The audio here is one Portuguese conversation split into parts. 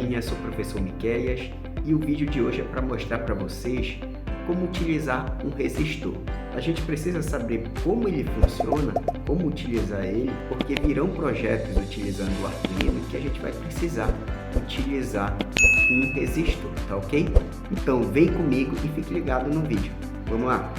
galerinha, sou o professor Miquéias e o vídeo de hoje é para mostrar para vocês como utilizar um resistor. A gente precisa saber como ele funciona, como utilizar ele, porque virão projetos utilizando o Arduino que a gente vai precisar utilizar um resistor, tá ok? Então vem comigo e fique ligado no vídeo. Vamos lá!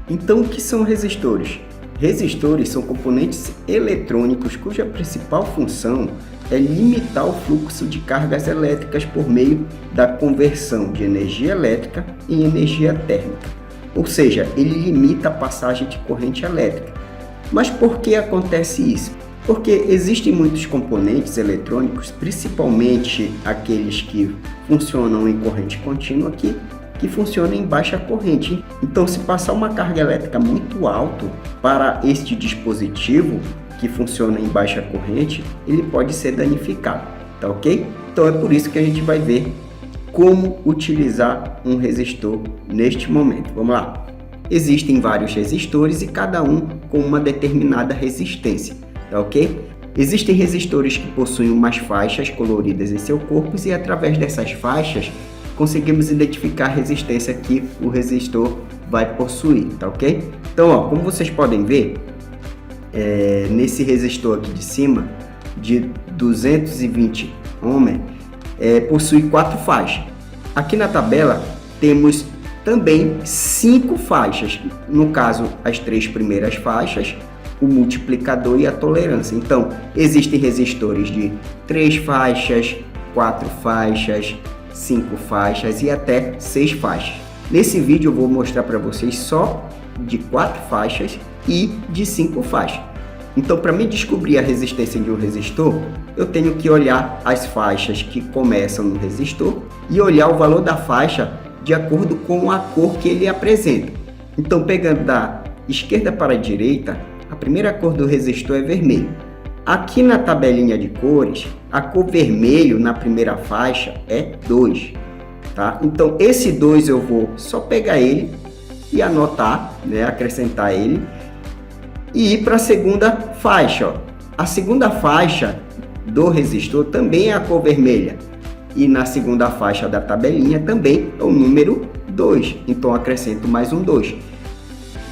Então o que são resistores? Resistores são componentes eletrônicos cuja principal função é limitar o fluxo de cargas elétricas por meio da conversão de energia elétrica em energia térmica. Ou seja, ele limita a passagem de corrente elétrica. Mas por que acontece isso? Porque existem muitos componentes eletrônicos, principalmente aqueles que funcionam em corrente contínua que funcionam em baixa corrente. Então, se passar uma carga elétrica muito alta para este dispositivo que funciona em baixa corrente, ele pode ser danificado, tá ok? Então é por isso que a gente vai ver como utilizar um resistor neste momento. Vamos lá! Existem vários resistores e cada um com uma determinada resistência, tá ok? Existem resistores que possuem umas faixas coloridas em seu corpo e através dessas faixas conseguimos identificar a resistência que o resistor vai possuir, tá ok? Então, ó, como vocês podem ver, nesse resistor aqui de cima, de 220 ohms, possui 4 faixas. Aqui na tabela temos também 5 faixas, no caso as 3 primeiras faixas, o multiplicador e a tolerância. Então, existem resistores de 3 faixas, 4 faixas, 5 faixas e até 6 faixas. Nesse vídeo eu vou mostrar para vocês só de 4 faixas e de 5 faixas. Então, para me descobrir a resistência de um resistor, eu tenho que olhar as faixas que começam no resistor e olhar o valor da faixa de acordo com a cor que ele apresenta. Então, pegando da esquerda para a direita, a primeira cor do resistor é vermelho. Aqui na tabelinha de cores, a cor vermelho na primeira faixa é 2, tá? Então, esse 2 eu vou só pegar ele e anotar, né, acrescentar ele, e ir para a segunda faixa. Ó. A segunda faixa do resistor também é a cor vermelha, e na segunda faixa da tabelinha também é o número 2, então acrescento mais um 2.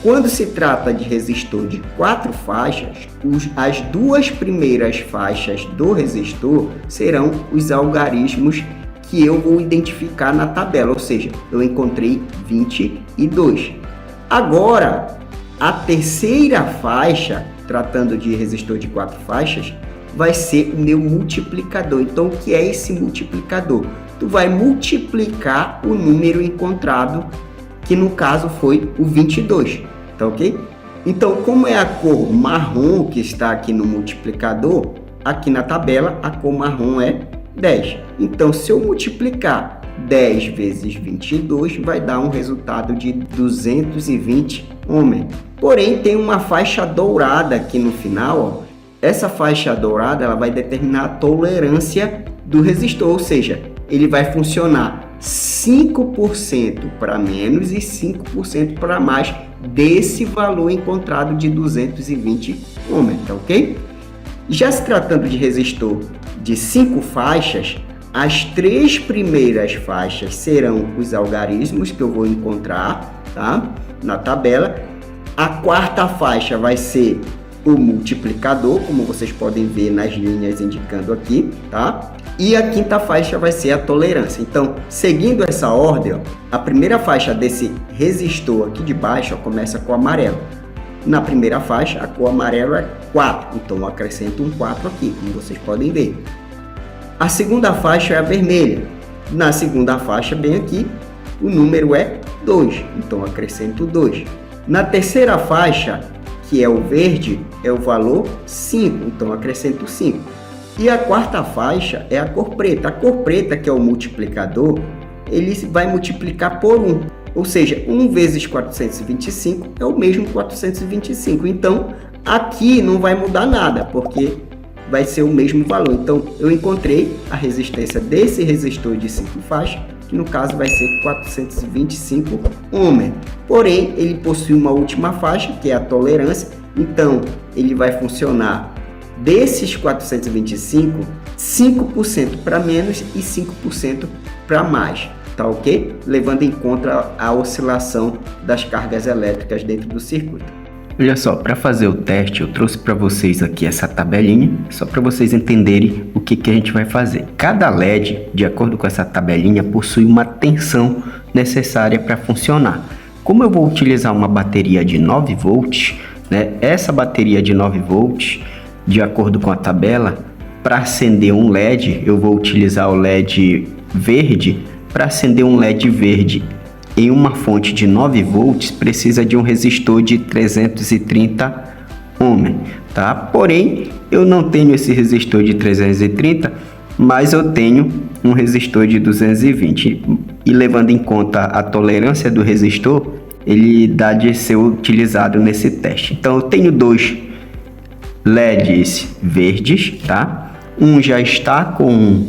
Quando se trata de resistor de 4 faixas, as 2 primeiras faixas do resistor serão os algarismos que eu vou identificar na tabela, ou seja, eu encontrei 22. Agora, a terceira faixa, tratando de resistor de 4 faixas, vai ser o meu multiplicador. Então, o que é esse multiplicador? Tu vai multiplicar o número encontrado, que no caso foi o 22. Tá ok? Então, como é a cor marrom que está aqui no multiplicador, aqui na tabela a cor marrom é 10. Então, se eu multiplicar 10 vezes 22, vai dar um resultado de 220 ohms. Porém, tem uma faixa dourada aqui no final. Ó. Essa faixa dourada ela vai determinar a tolerância do resistor, ou seja, ele vai funcionar 5% para menos e 5% para mais desse valor encontrado de 220 ohms, tá ok? Já se tratando de resistor de 5 faixas, as 3 primeiras faixas serão os algarismos que eu vou encontrar, tá? Na tabela. A quarta faixa vai ser o multiplicador, como vocês podem ver nas linhas indicando aqui, tá? E a quinta faixa vai ser a tolerância. Então, seguindo essa ordem, ó, a primeira faixa desse resistor aqui de baixo ó, começa com amarelo. Na primeira faixa, a cor amarelo é 4, então eu acrescento um 4 aqui, como vocês podem ver. A segunda faixa é a vermelha. Na segunda faixa, bem aqui, o número é 2, então eu acrescento 2. Na terceira faixa, que é o verde, é o valor 5, então eu acrescento 5. E a quarta faixa é a cor preta. A cor preta, que é o multiplicador, ele vai multiplicar por 1. Ou seja, 1 vezes 425 é o mesmo 425. Então, aqui não vai mudar nada, porque vai ser o mesmo valor. Então, eu encontrei a resistência desse resistor de 5 faixas, que no caso vai ser 425 ohms. Porém, ele possui uma última faixa, que é a tolerância. Então, ele vai funcionar Desses 425, 5% para menos e 5% para mais, tá ok? Levando em conta a oscilação das cargas elétricas dentro do circuito. Olha só, para fazer o teste eu trouxe para vocês aqui essa tabelinha, só para vocês entenderem o que a gente vai fazer. Cada LED, de acordo com essa tabelinha, possui uma tensão necessária para funcionar. Como eu vou utilizar uma bateria de 9 volts, né? Essa bateria de 9 volts, de acordo com a tabela, para acender um LED, eu vou utilizar o LED verde. Para acender um LED verde em uma fonte de 9 volts, precisa de um resistor de 330 ohms, tá? Porém, eu não tenho esse resistor de 330, mas eu tenho um resistor de 220. E levando em conta a tolerância do resistor, ele dá de ser utilizado nesse teste. Então, eu tenho dois LEDs verdes, tá? Um já está com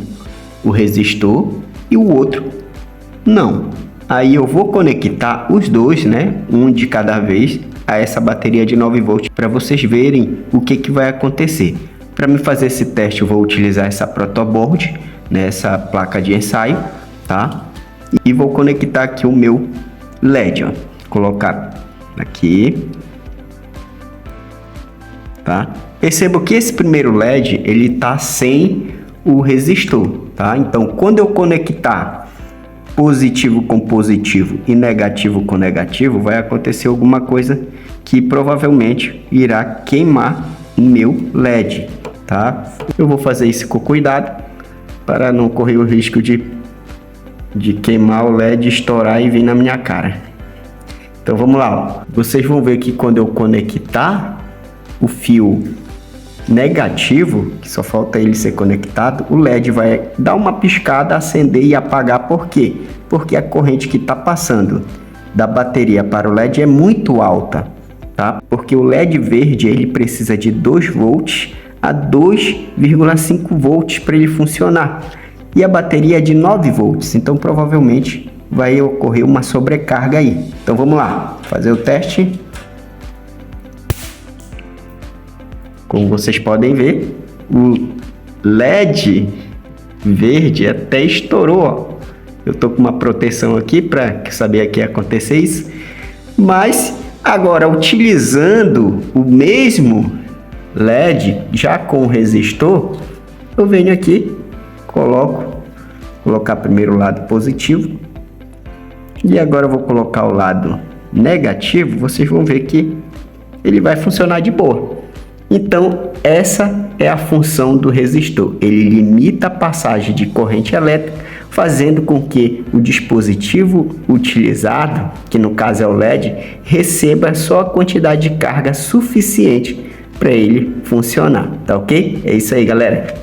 o resistor e o outro não. Aí eu vou conectar os dois, né? Um de cada vez a essa bateria de 9 volts para vocês verem o que vai acontecer. Para me fazer esse teste eu vou utilizar essa protoboard, né? Essa placa de ensaio, tá? E vou conectar aqui o meu LED, ó. Colocar aqui, tá? Percebo que esse primeiro LED ele tá sem o resistor, tá? Então, quando eu conectar positivo com positivo e negativo com negativo, vai acontecer alguma coisa que provavelmente irá queimar o meu LED, tá? Eu vou fazer isso com cuidado para não correr o risco de queimar o LED, estourar e vir na minha cara. Então vamos lá, ó. Vocês vão ver que quando eu conectar o fio negativo, que só falta ele ser conectado, o LED vai dar uma piscada, acender e apagar. Por quê? Porque a corrente que está passando da bateria para o LED é muito alta, tá? Porque o LED verde ele precisa de 2 volts a 2,5 volts para ele funcionar. E a bateria é de 9 volts, então provavelmente vai ocorrer uma sobrecarga aí. Então vamos lá, fazer o teste. Como vocês podem ver, o LED verde até estourou, ó. Eu tô com uma proteção aqui para saber que ia acontecer isso. Mas agora, utilizando o mesmo LED, já com o resistor, eu venho aqui, colocar primeiro o lado positivo. E agora eu vou colocar o lado negativo. Vocês vão ver que ele vai funcionar de boa. Então, essa é a função do resistor. Ele limita a passagem de corrente elétrica, fazendo com que o dispositivo utilizado, que no caso é o LED, receba só a quantidade de carga suficiente para ele funcionar, tá ok? É isso aí, galera.